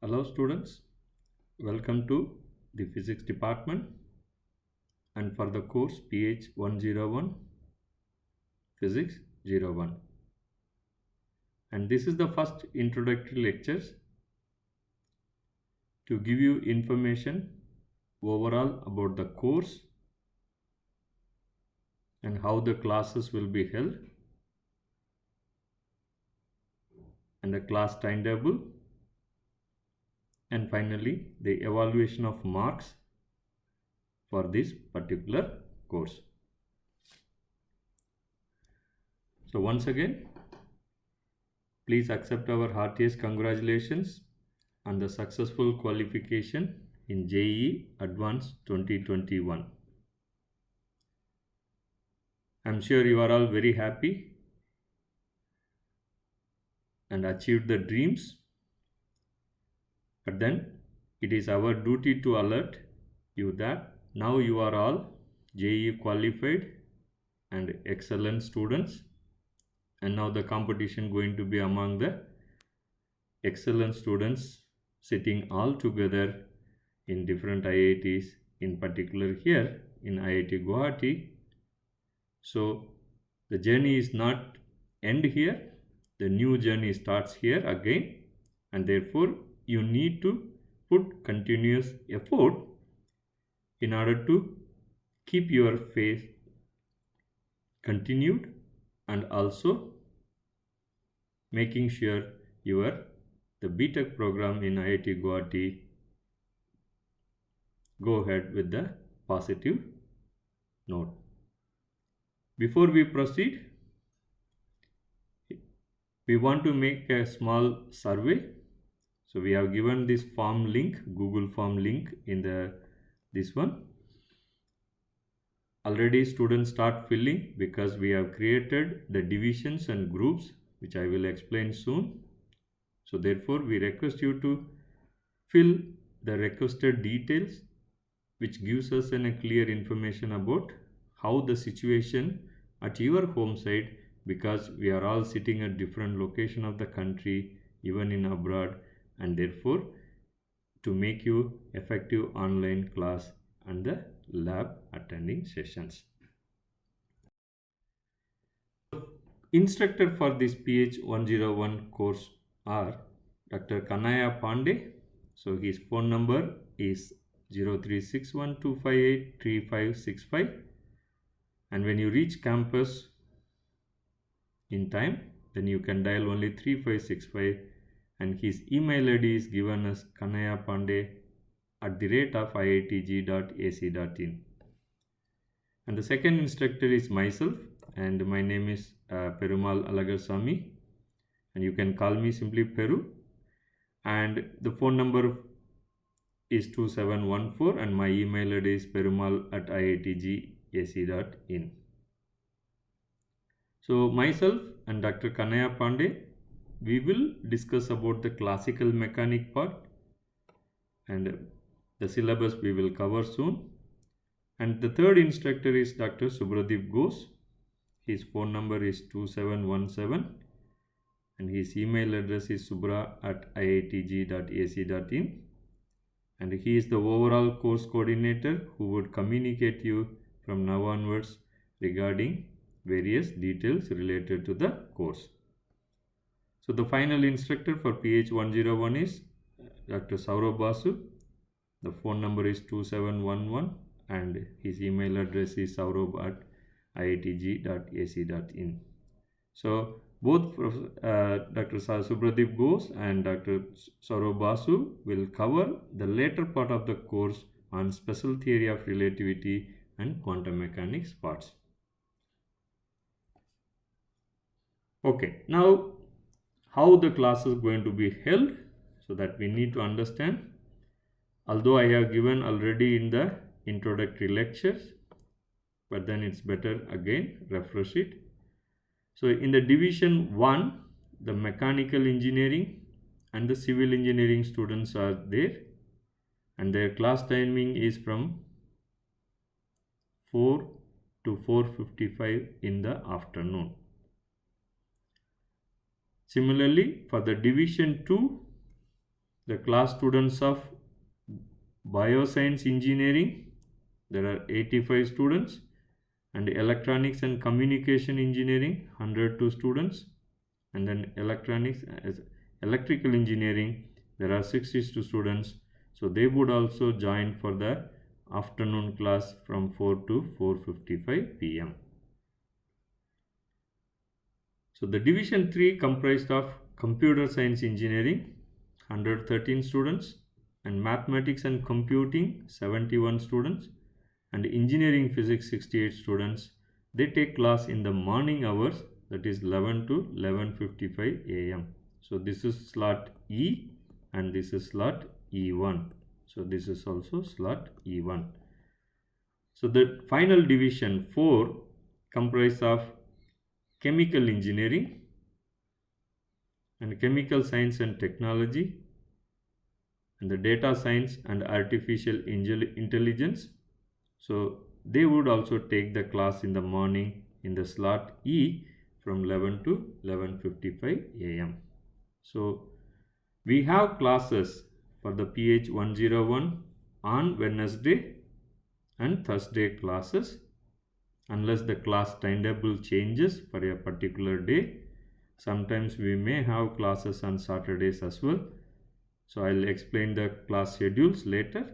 Hello students, welcome to the physics department and for the course PH 101 Physics 01, and this is the first introductory lectures to give you information overall about the course and how the classes will be held and the class timetable, and finally the evaluation of marks for this particular course. So once again, please accept our heartiest congratulations on the successful qualification in JEE Advanced 2021. I'm sure you are all very happy and achieved the dreams, but then it is our duty to alert you that now you are all JEE qualified and excellent students, and now the competition going to be among the excellent students sitting all together in different IITs, in particular here in IIT Guwahati. So the journey is not end here, the new journey starts here again, and therefore you need to put continuous effort in order to keep your faith continued and also making sure the BTech program in IIT Guwahati go ahead with the positive note. Before we proceed, we want to make a small survey. So we have given this form link, Google form link in this one. Already students start filling because we have created the divisions and groups, which I will explain soon. So therefore we request you to fill the requested details, which gives us a clear information about how the situation at your home side, because we are all sitting at different location of the country, even in abroad, and therefore to make you effective online class and the lab attending sessions. Instructor for this PH 101 course are Dr. Kanaya Pandey. So his phone number is 0361258355, and when you reach campus in time, then you can dial only 3565, and his email ID is given as kanayapande@iitg.ac.in. And the second instructor is myself, and my name is Perumal Alagasamy, and you can call me simply Peru, and the phone number is 2714, and my email ID is perumal@iitg.ac.in. So myself and Dr. Kanaya Pandey, we will discuss about the classical mechanic part, and the syllabus we will cover soon. And the third instructor is Dr. Subhradeep Ghose. His phone number is 2717, and his email address is subra@iitg.ac.in, and he is the overall course coordinator who would communicate you from now onwards regarding various details related to the course. So the final instructor for PH 101 is Dr. Saurabh Basu. The phone number is 2711, and his email address is saurabh@iitg.ac.in. So both Dr. Subhradeep Ghose and Dr. Saurabh Basu will cover the later part of the course on special theory of relativity and quantum mechanics parts. Okay, now how the class is going to be held, so that we need to understand. Although I have given already in the introductory lectures, but then it's better again refresh it. So in the division 1, the mechanical engineering and the civil engineering students are there, and their class timing is from 4 to 4:55 in the afternoon. Similarly, for the division 2, the class students of bioscience engineering, there are 85 students, and electronics and communication engineering, 102 students, and then electrical engineering, there are 62 students. So they would also join for the afternoon class from 4 to 4:55 p.m. So the division 3 comprised of computer science engineering, 113 students, and mathematics and computing, 71 students, and engineering physics, 68 students. They take class in the morning hours, that is 11 to 11:55 a.m. So this is slot E and this is slot E1. So this is also slot E1. So the final division 4 comprised of chemical engineering and chemical science and technology, and the data science and artificial intelligence. So they would also take the class in the morning in the slot E from 11 to 11:55 a.m. So we have classes for the PH 101 on Wednesday and Thursday classes, unless the class timetable changes for a particular day. Sometimes we may have classes on Saturdays as well. So I'll explain the class schedules later.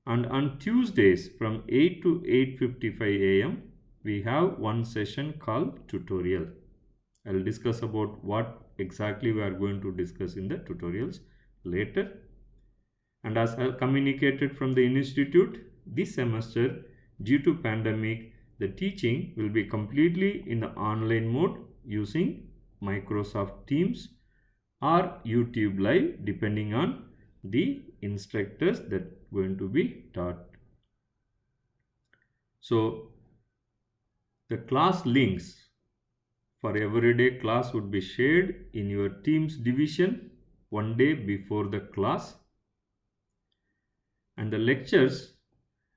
And on Tuesdays from 8 to 8:55 a.m. we have one session called tutorial. I'll discuss about what exactly we are going to discuss in the tutorials later. And as I communicated from the institute, this semester, due to pandemic, the teaching will be completely in the online mode using Microsoft Teams or YouTube Live, depending on the instructors that are going to be taught. So the class links for everyday class would be shared in your Teams division one day before the class, and the lectures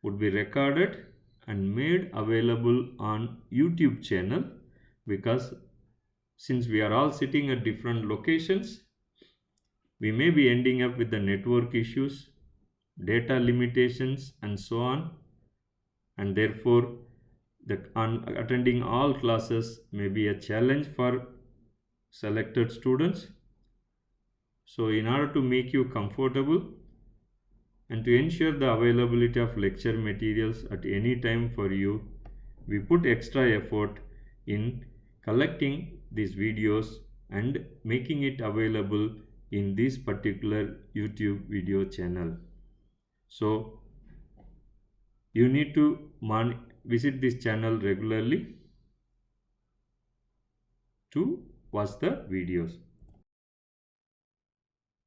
would be recorded and made available on YouTube channel, because since we are all sitting at different locations, we may be ending up with the network issues, data limitations, and so on, and therefore attending all classes may be a challenge for selected students. So in order to make you comfortable and to ensure the availability of lecture materials at any time for you, we put extra effort in collecting these videos and making it available in this particular YouTube video channel. So you need to visit this channel regularly to watch the videos.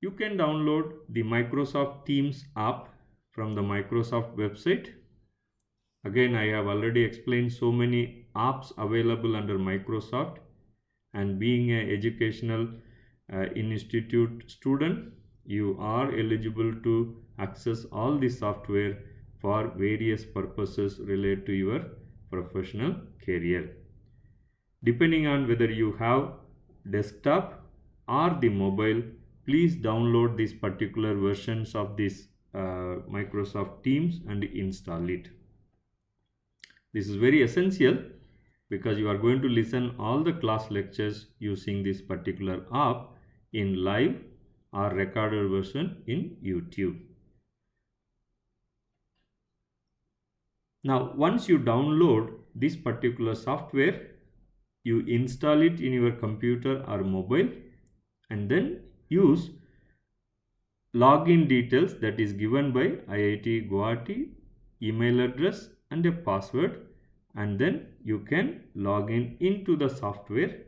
You can download the Microsoft Teams app from the Microsoft website. Again, I have already explained so many apps available under Microsoft, and being an educational institute student, you are eligible to access all the software for various purposes related to your professional career. Depending on whether you have desktop or the mobile, please download these particular versions of this Microsoft Teams and install it. This is very essential because you are going to listen all the class lectures using this particular app in live or recorded version in YouTube. Now, once you download this particular software, you install it in your computer or mobile, and then use login details that is given by IIT Guwahati, email address and a password, and then you can log in into the software.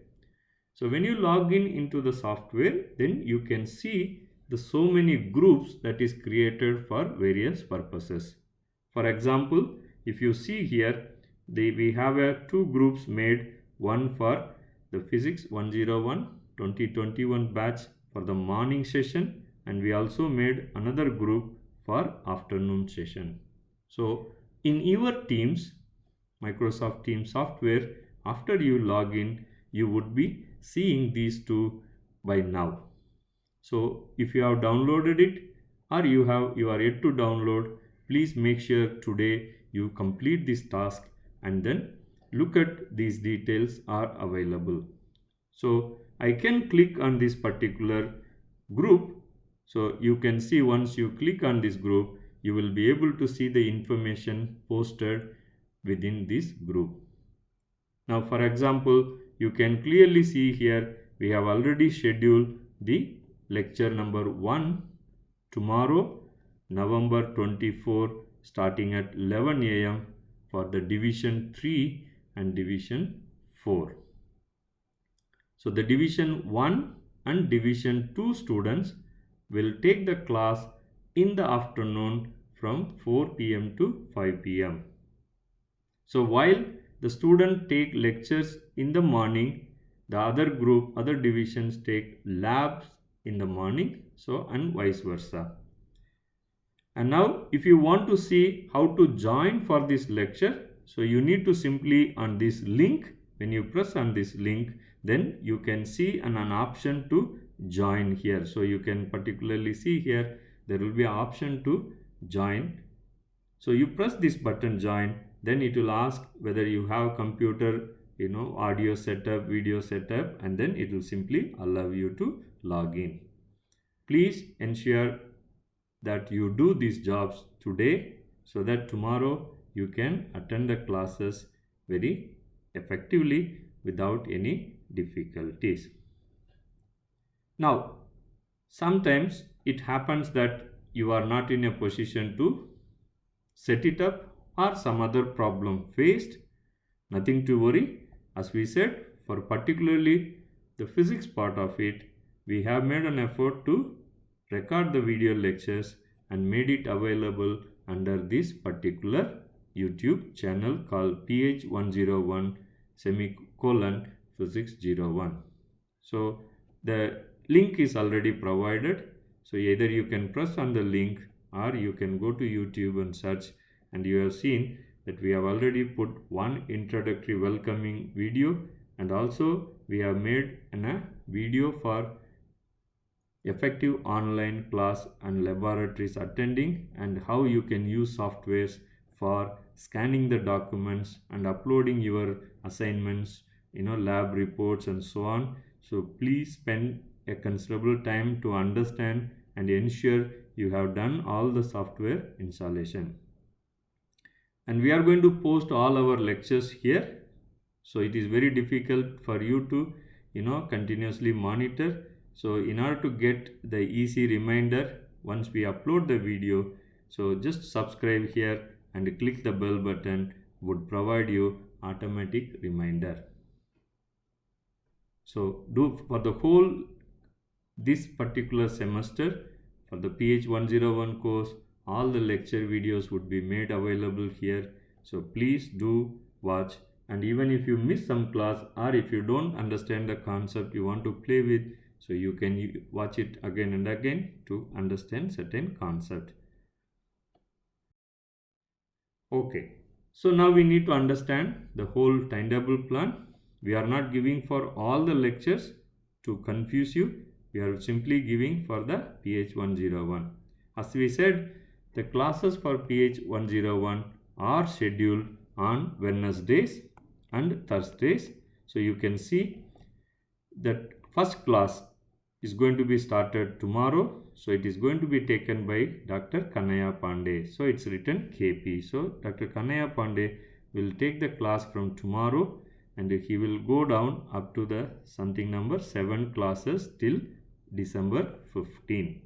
So when you log in into the software, then you can see the so many groups that is created for various purposes. For example, if you see here, we have two groups made, one for the Physics 101 2021 batch for the morning session, and we also made another group for afternoon session. So in your Teams, Microsoft Teams software, after you log in, you would be seeing these two by now. So if you have downloaded it or you are yet to download, please make sure today you complete this task and then look at these details are available. So I can click on this particular group. So you can see once you click on this group, you will be able to see the information posted within this group. Now for example, you can clearly see here we have already scheduled the lecture number 1 tomorrow, November 24, starting at 11 a.m. for the division 3 and division 4. So the division 1 and division 2 students will take the class in the afternoon from 4 p.m. to 5 p.m. So while the student take lectures in the morning, the other group, other divisions take labs in the morning, so and vice versa. And now if you want to see how to join for this lecture, so you need to simply on this link, when you press on this link, then you can see an option to join here. So you can particularly see here, there will be an option to join. So you press this button join, then it will ask whether you have computer, audio setup, video setup, and then it will simply allow you to log in. Please ensure that you do these jobs today so that tomorrow you can attend the classes very effectively without any difficulties. Now, sometimes it happens that you are not in a position to set it up or some other problem faced. Nothing to worry. As we said, for particularly the physics part of it, we have made an effort to record the video lectures and made it available under this particular YouTube channel called PH101 Physics 01. So the link is already provided. So either you can press on the link or you can go to YouTube and search, and you have seen that we have already put one introductory welcoming video, and also we have made a video for effective online class and laboratories attending, and how you can use softwares for scanning the documents and uploading your assignments, lab reports and so on. So please spend a considerable time to understand and ensure you have done all the software installation. And we are going to post all our lectures here, so it is very difficult for you to continuously monitor. So in order to get the easy reminder once we upload the video, so just subscribe here and click the bell button, would provide you automatic reminder. So do for the whole this particular semester for the PH101 course, all the lecture videos would be made available here. So please do watch, and even if you miss some class or if you don't understand the concept you want to play with, so you can watch it again and again to understand certain concept. Okay, so now we need to understand the whole timetable plan. We are not giving for all the lectures to confuse you. We are simply giving for the PH101. As we said, the classes for PH101 are scheduled on Wednesdays and Thursdays. So you can see that first class is going to be started tomorrow. So it is going to be taken by Dr. Kanaya Pandey. So it's written KP. So Dr. Kanaya Pandey will take the class from tomorrow, and he will go down up to the something number 7 classes till December 15.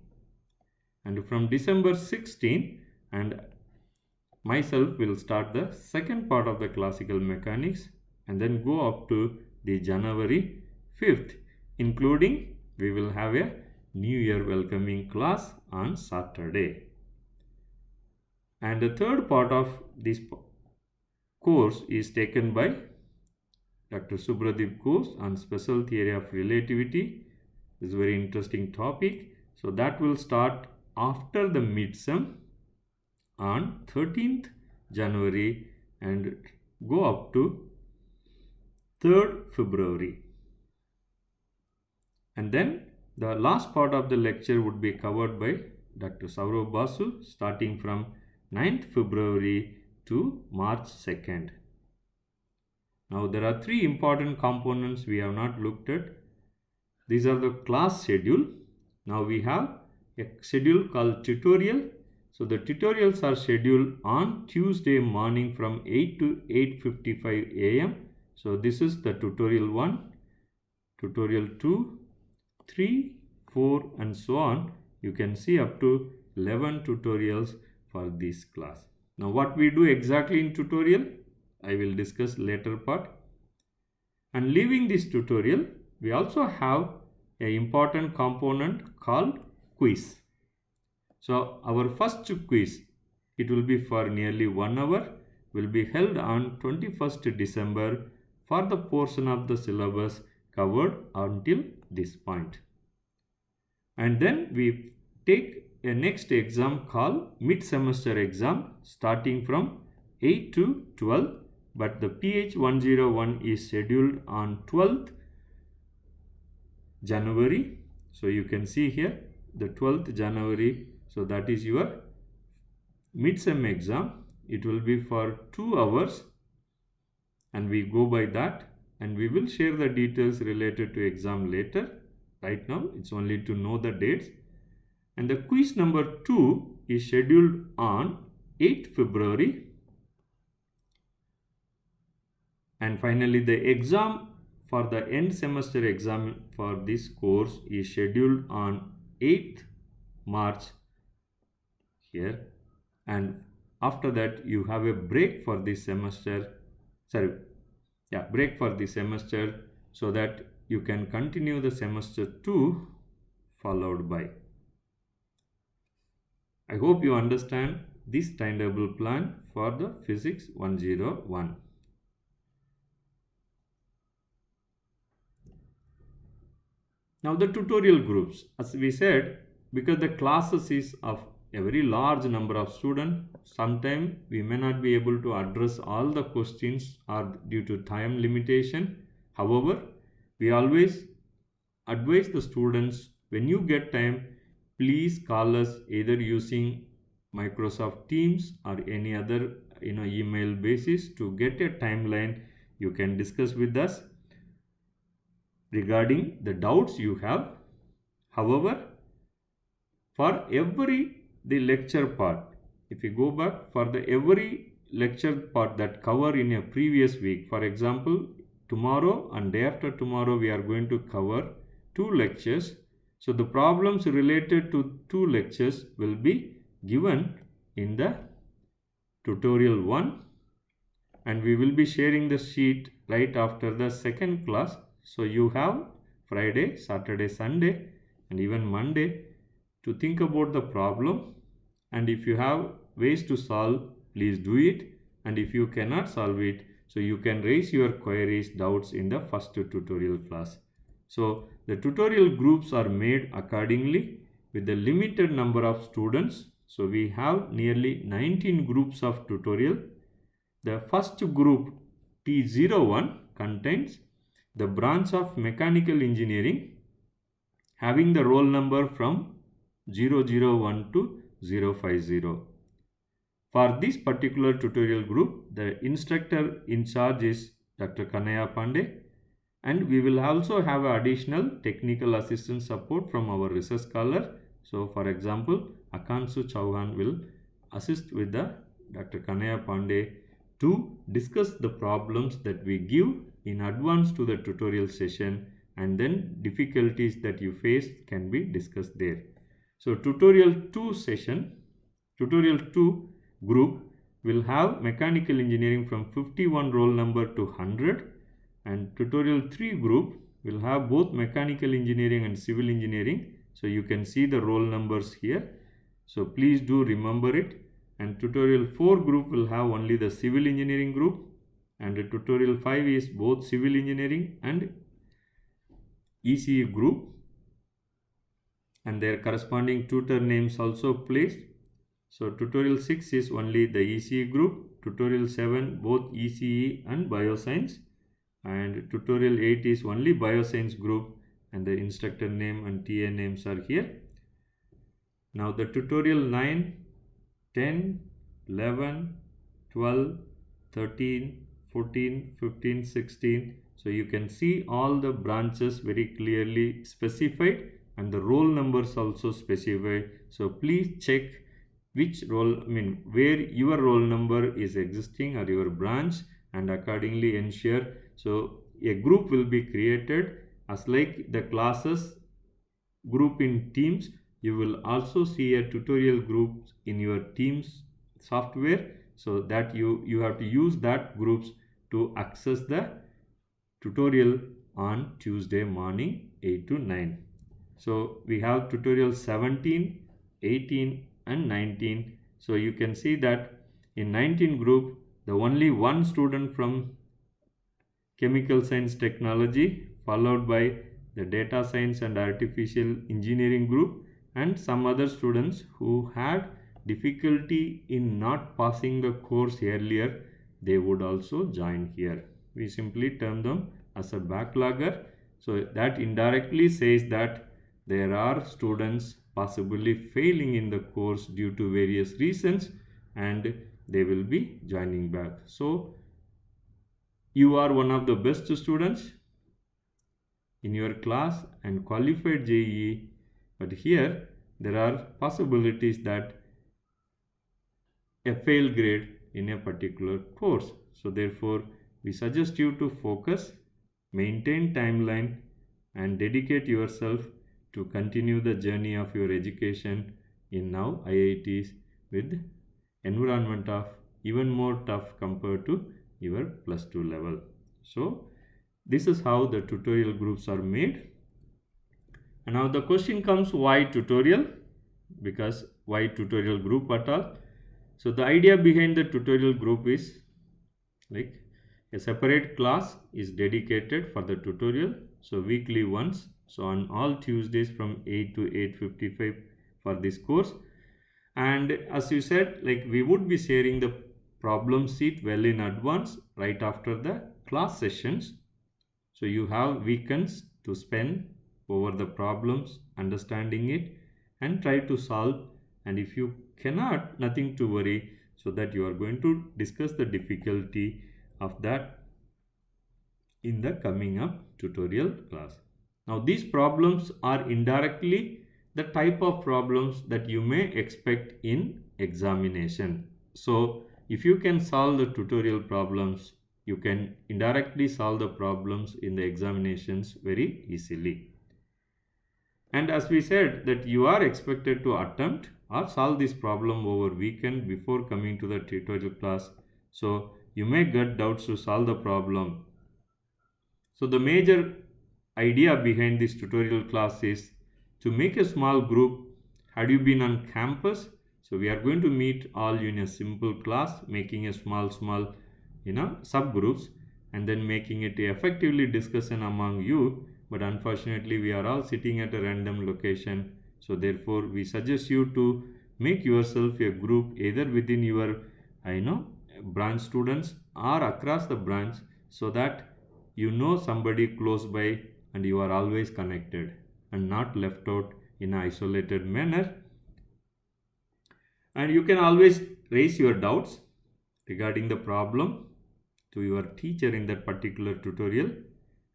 And from December 16, and myself will start the second part of the classical mechanics, and then go up to the January 5th, including we will have a New Year welcoming class on Saturday. And the third part of this course is taken by Dr. Subhradeep Ghosh on special theory of relativity. This is a very interesting topic. So that will start after the midsem on 13th January and go up to 3rd February. And then The last part of the lecture would be covered by Dr. Saurav Basu starting from 9th February to March 2nd. Now there are three important components we have not looked at. These are the class schedule. Now we have a schedule called tutorial. So the tutorials are scheduled on Tuesday morning from 8 to 8:55 a.m. So this is the tutorial 1, tutorial 2, 3, 4 and so on. You can see up to 11 tutorials for this class. Now what we do exactly in tutorial, I will discuss later part. And leaving this tutorial, we also have an important component called quiz. So our first quiz, it will be for nearly 1 hour, will be held on 21st December for the portion of the syllabus covered until this point. And then we take a next exam called mid-semester exam starting from 8 to 12, but the PH101 is scheduled on 12th January. So you can see here the 12th January. So that is your mid-sem exam. It will be for 2 hours and we go by that, and we will share the details related to exam later. Right now it's only to know the dates. And the quiz number 2 is scheduled on 8th February. And finally the exam for the end semester exam for this course is scheduled on 8th March here. And after that you have a break for this semester, break for this semester, so that you can continue the semester 2 followed by. I hope you understand this timetable plan for the Physics 101. Now the tutorial groups, as we said, because the classes is of a very large number of students, sometimes we may not be able to address all the questions or due to time limitation. However, we always advise the students, when you get time, please call us either using Microsoft Teams or any other email basis to get a timeline. You can discuss with us regarding the doubts you have. However, for the lecture part, if you go back for every lecture part that cover in a previous week, for example, tomorrow and day after tomorrow we are going to cover 2 lectures. So the problems related to 2 lectures will be given in the tutorial 1, and we will be sharing the sheet right after the second class. So you have Friday, Saturday, Sunday and even Monday to think about the problem, and if you have ways to solve, please do it, and if you cannot solve it, so you can raise your queries, doubts in the first tutorial class. So the tutorial groups are made accordingly with the limited number of students. So we have nearly 19 groups of tutorial. The first group T01 contains the branch of mechanical engineering having the roll number from 001 to 050. For this particular tutorial group, the instructor in charge is Dr. Kanaya Pandey, and we will also have additional technical assistance support from our research scholar. So for example, Akansu Chauhan will assist with the Dr. Kanaya Pandey to discuss the problems that we give in advance to the tutorial session, and then difficulties that you face can be discussed there. So tutorial 2 group will have mechanical engineering from 51 roll number to 100, and tutorial 3 group will have both mechanical engineering and civil engineering. So you can see the roll numbers here, so please do remember it. And tutorial 4 group will have only the civil engineering group, and the tutorial 5 is both civil engineering and ECE group, and their corresponding tutor names also placed. So tutorial 6 is only the ECE group, tutorial 7 both ECE and bioscience, and tutorial 8 is only bioscience group, and the instructor name and TA names are here. Now the tutorial 9, 10, 11, 12, 13, 14, 15, 16. So you can see all the branches very clearly specified and the roll numbers also specified. So please check which role, where your roll number is existing or your branch, and accordingly ensure. So a group will be created as like the classes group in Teams. You will also see a tutorial group in your Teams software, so that you have to use that groups to access the tutorial on Tuesday morning 8 to 9. So we have tutorial 17, 18 and 19. So you can see that in 19 group, the only one student from chemical science technology, followed by the data science and artificial engineering group, and some other students who had difficulty in not passing the course earlier, they would also join here. We simply term them as a backlogger. So that indirectly says that there are students possibly failing in the course due to various reasons, and they will be joining back. So you are one of the best students in your class and qualified JEE, but here there are possibilities that a fail grade in a particular course. So therefore we suggest you to focus, maintain timeline and dedicate yourself to continue the journey of your education in now IITs with environment of even more tough compared to your +2 level. So this is how the tutorial groups are made. And now the question comes, why tutorial? Because why tutorial group at all? So the idea behind the tutorial group is like a separate class is dedicated for the tutorial. So weekly once. So on all Tuesdays from 8 to 8:55 for this course. And as you said, like we would be sharing the problem sheet well in advance right after the class sessions. So you have weekends to spend over the problems, understanding it and try to solve. And if you cannot, nothing to worry, so that you are going to discuss the difficulty of that in the coming up tutorial class. Now these problems are indirectly the type of problems that you may expect in examination. So if you can solve the tutorial problems, you can indirectly solve the problems in the examinations very easily. And as we said that you are expected to attempt or solve this problem over weekend before coming to the tutorial class. So you may get doubts to solve the problem. So the major idea behind this tutorial class is to make a small group. Had you been on campus? So we are going to meet all in a simple class, making a small subgroups, and then making it effectively discussion among you. But unfortunately we are all sitting at a random location. So therefore we suggest you to make yourself a group either within your branch students or across the branch, so that you know somebody close by and you are always connected and not left out in an isolated manner. And you can always raise your doubts regarding the problem to your teacher in that particular tutorial,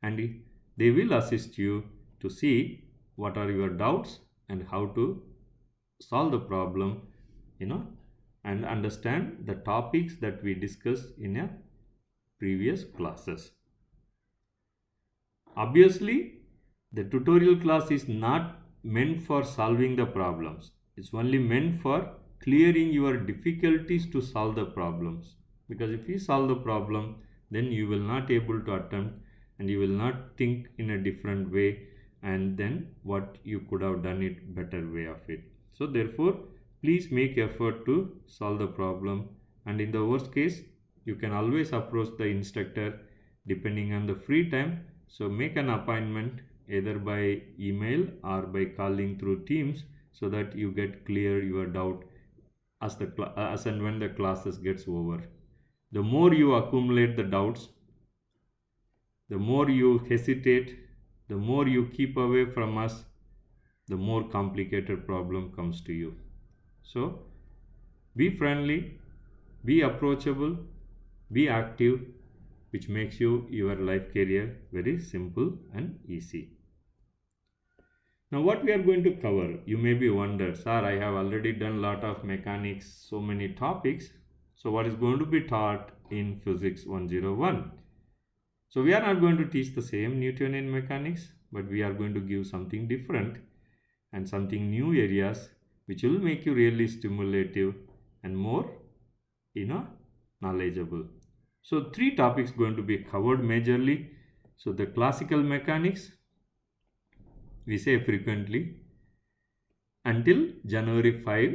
and they will assist you to see what are your doubts and how to solve the problem, and understand the topics that we discussed in a previous classes. Obviously, the tutorial class is not meant for solving the problems. It's only meant for clearing your difficulties to solve the problems. Because if you solve the problem, then you will not able to attempt and you will not think in a different way, and then what you could have done it better way of it. So therefore, please make effort to solve the problem, and in the worst case, you can always approach the instructor depending on the free time. So make an appointment either by email or by calling through Teams, so that you get clear your doubt as and when the classes gets over. The more you accumulate the doubts, the more you hesitate, The more you keep away from us, the more complicated problem comes to you. So be friendly, be approachable, be active, which makes your life career very simple and easy. Now what we are going to cover, you may be wondered, sir, I have already done lot of mechanics, so many topics. So what is going to be taught in Physics 101? So we are not going to teach the same Newtonian mechanics, but we are going to give something different and something new areas which will make you really stimulative and more, knowledgeable. So three topics going to be covered majorly. So the classical mechanics, we say frequently, until January 5,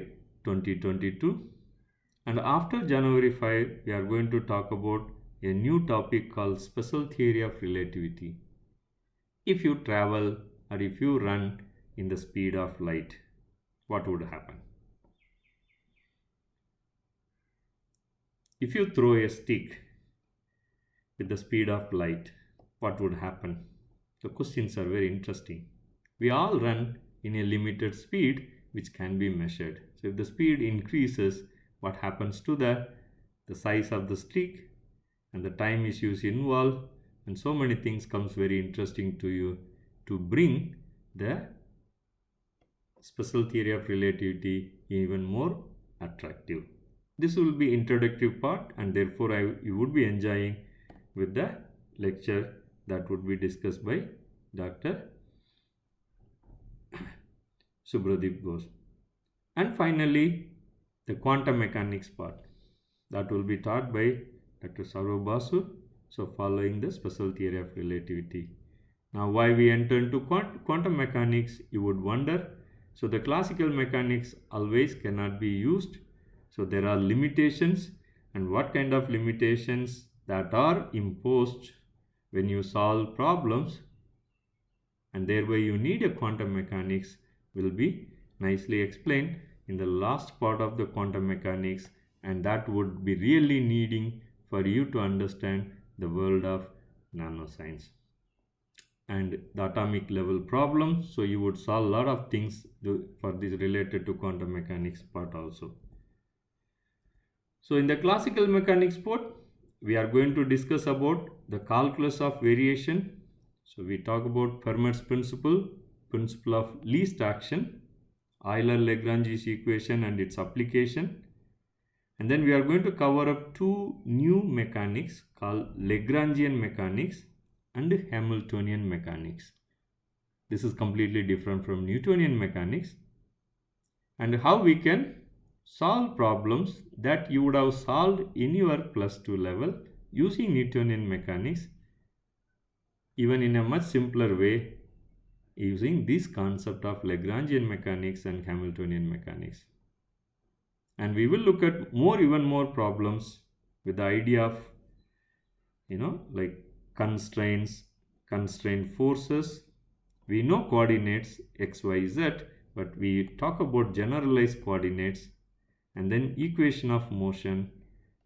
2022. And after January 5, we are going to talk about a new topic called special theory of relativity. If you travel or if you run in the speed of light, what would happen? If you throw a stick with the speed of light, what would happen? The questions are very interesting. We all run in a limited speed which can be measured. So if the speed increases, what happens to the size of the stick and the time issues involved, and so many things comes very interesting to you to bring the special theory of relativity even more attractive. This will be introductory part, and therefore you would be enjoying with the lecture that would be discussed by Dr. Subhradeep Ghosh. And finally, the quantum mechanics part that will be taught by Dr. Saurav Basu. So following the special theory of relativity. Now why we enter into quantum mechanics, you would wonder. So the classical mechanics always cannot be used. So there are limitations, and what kind of limitations that are imposed when you solve problems, and thereby you need a quantum mechanics, will be nicely explained in the last part of the quantum mechanics, and that would be really needing for you to understand the world of nanoscience and the atomic level problems. So you would solve a lot of things for this related to quantum mechanics part also. So in the classical mechanics part, we are going to discuss about the calculus of variation. So we talk about Fermat's principle of least action, Euler-Lagrange's equation and its application. And then we are going to cover up two new mechanics called Lagrangian mechanics and Hamiltonian mechanics. This is completely different from Newtonian mechanics, and how we can solve problems that you would have solved in your +2 level using Newtonian mechanics, even in a much simpler way, using this concept of Lagrangian mechanics and Hamiltonian mechanics. And we will look at even more problems with the idea of, like constraints, constraint forces. We know coordinates x, y, z, but we talk about generalized coordinates, and then equation of motion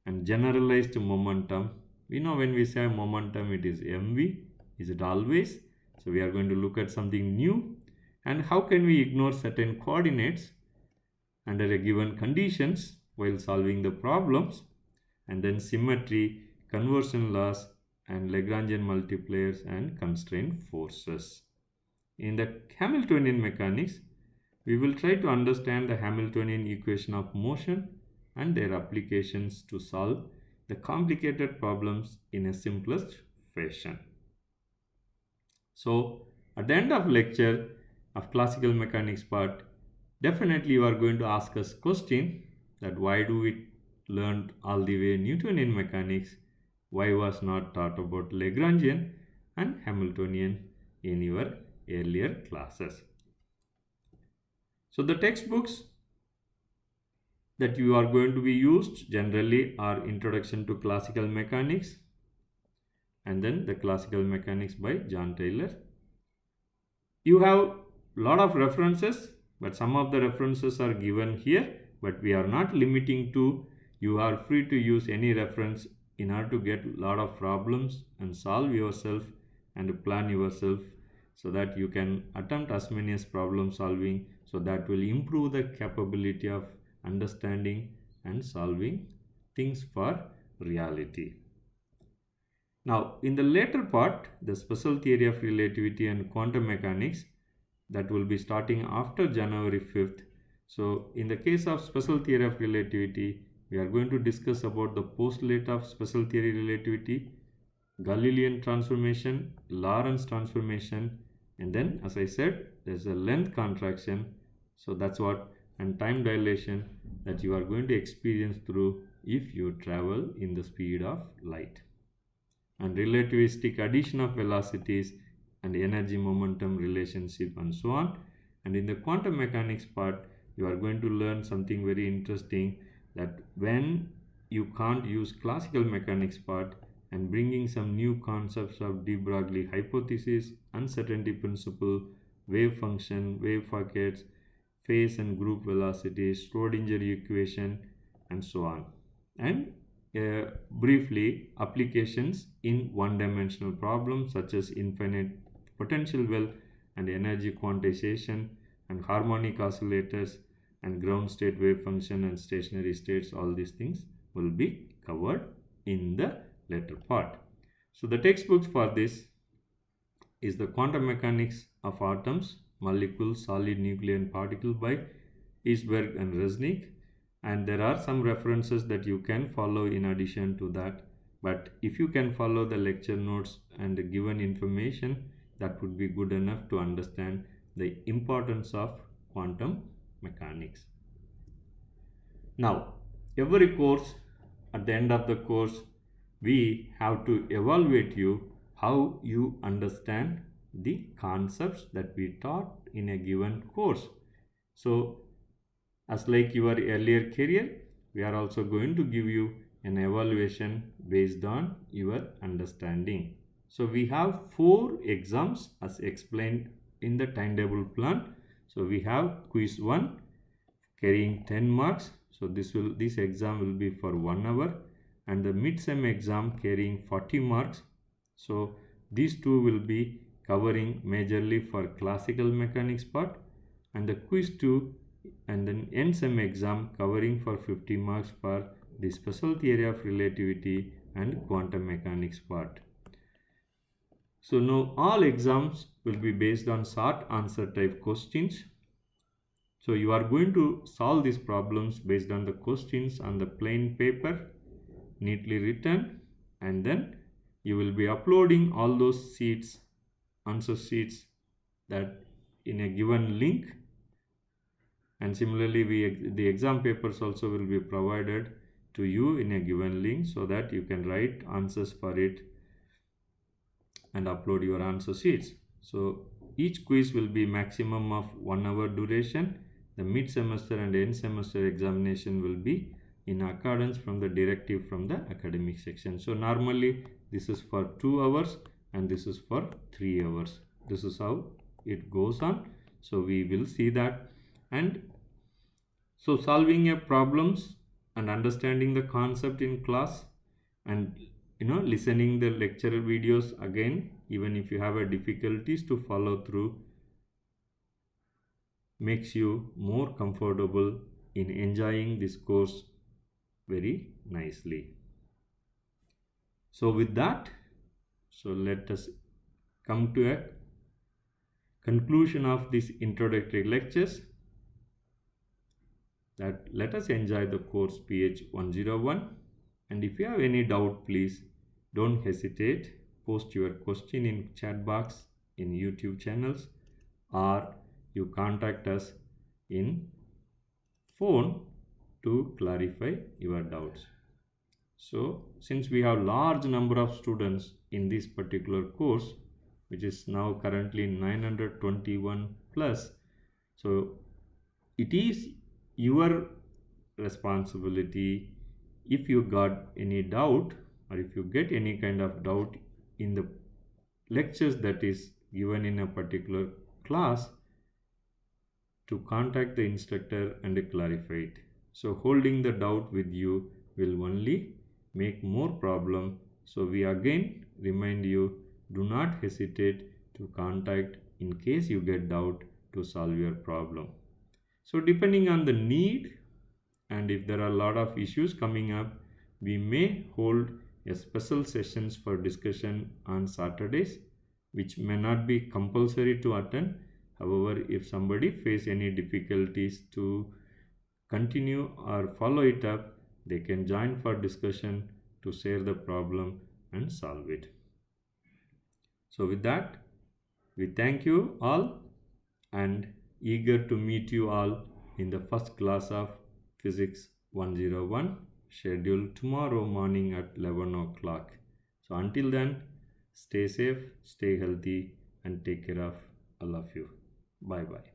and generalized momentum. We know when we say momentum, it is mv. Is it always? So we are going to look at something new, and how can we ignore certain coordinates under a given conditions while solving the problems, and then symmetry, conversion laws, and Lagrangian multipliers and constraint forces. In the Hamiltonian mechanics, we will try to understand the Hamiltonian equation of motion and their applications to solve the complicated problems in a simplest fashion. So at the end of lecture of classical mechanics part, definitely you are going to ask us question that why do we learn all the way Newtonian mechanics, why was not taught about Lagrangian and Hamiltonian in your earlier classes. So the textbooks that you are going to be used generally are Introduction to Classical Mechanics and then the Classical Mechanics by John Taylor. You have a lot of references, but some of the references are given here, but we are not limiting to. You are free to use any reference in order to get a lot of problems and solve yourself and plan yourself so that you can attempt as many as problem solving, so that will improve the capability of understanding and solving things for reality. Now, in the later part, the special theory of relativity and quantum mechanics, that will be starting after January 5th. So, in the case of special theory of relativity, we are going to discuss about the postulate of special theory relativity, Galilean transformation, Lorentz transformation, and then, as I said, there's a length contraction. So that's what, and time dilation that you are going to experience through if you travel in the speed of light, and relativistic addition of velocities and energy momentum relationship and so on. And in the quantum mechanics part, you are going to learn something very interesting, that when you can't use classical mechanics part, and bringing some new concepts of de Broglie hypothesis, uncertainty principle, wave function, wave pockets, phase and group velocities, Schrodinger equation, and so on. And briefly, applications in one-dimensional problems such as infinite potential well and energy quantization and harmonic oscillators and ground state wave function and stationary states, all these things will be covered in the later part. So the textbooks for this is the Quantum Mechanics of Atoms, Molecules, Solid, Nuclear and Particle by Eastberg and Resnick. And there are some references that you can follow in addition to that, but if you can follow the lecture notes and the given information, that would be good enough to understand the importance of quantum mechanics. Now, every course, at the end of the course, we have to evaluate you how you understand the concepts that we taught in a given course. So, as like your earlier career, we are also going to give you an evaluation based on your understanding. So we have 4 exams as explained in the timetable plan. So we have quiz 1 carrying 10 marks. So this exam will be for 1 hour, and the mid-sem exam carrying 40 marks. So these two will be covering majorly for classical mechanics part, and the quiz 2 and then end sem exam covering for 50 marks for the special theory of relativity and quantum mechanics part. So now all exams will be based on short answer type questions. So you are going to solve these problems based on the questions on the plain paper, neatly written, and then you will be uploading all those sheets, answer sheets, that in a given link. And similarly, the exam papers also will be provided to you in a given link, so that you can write answers for it and upload your answer sheets. So each quiz will be maximum of 1 hour duration. The mid semester and end semester examination will be in accordance from the directive from the academic section. So normally this is for 2 hours and this is for 3 hours. This is how it goes on. So we will see that. And so solving a problems and understanding the concept in class, and listening the lecture videos again, even if you have a difficulties to follow through, makes you more comfortable in enjoying this course very nicely. So with that, so let us come to a conclusion of these introductory lectures, that let us enjoy the course PH 101. And if you have any doubt, please don't hesitate, post your question in chat box in YouTube channels, or you contact us in phone to clarify your doubts. So since we have large number of students in this particular course, which is now currently 921 plus, so it is your responsibility. If you got any doubt, or if you get any kind of doubt in the lectures that is given in a particular class, to contact the instructor and clarify it. So holding the doubt with you will only make more problem. So we again remind you, do not hesitate to contact in case you get doubt to solve your problem. So depending on the need, and if there are a lot of issues coming up, we may hold a special sessions for discussion on Saturdays, which may not be compulsory to attend. However, if somebody face any difficulties to continue or follow it up, they can join for discussion to share the problem and solve it. So with that, we thank you all and eager to meet you all in the first class of Physics 101 scheduled tomorrow morning at 11 o'clock. So until then, stay safe, stay healthy, and take care of all of you. Bye bye.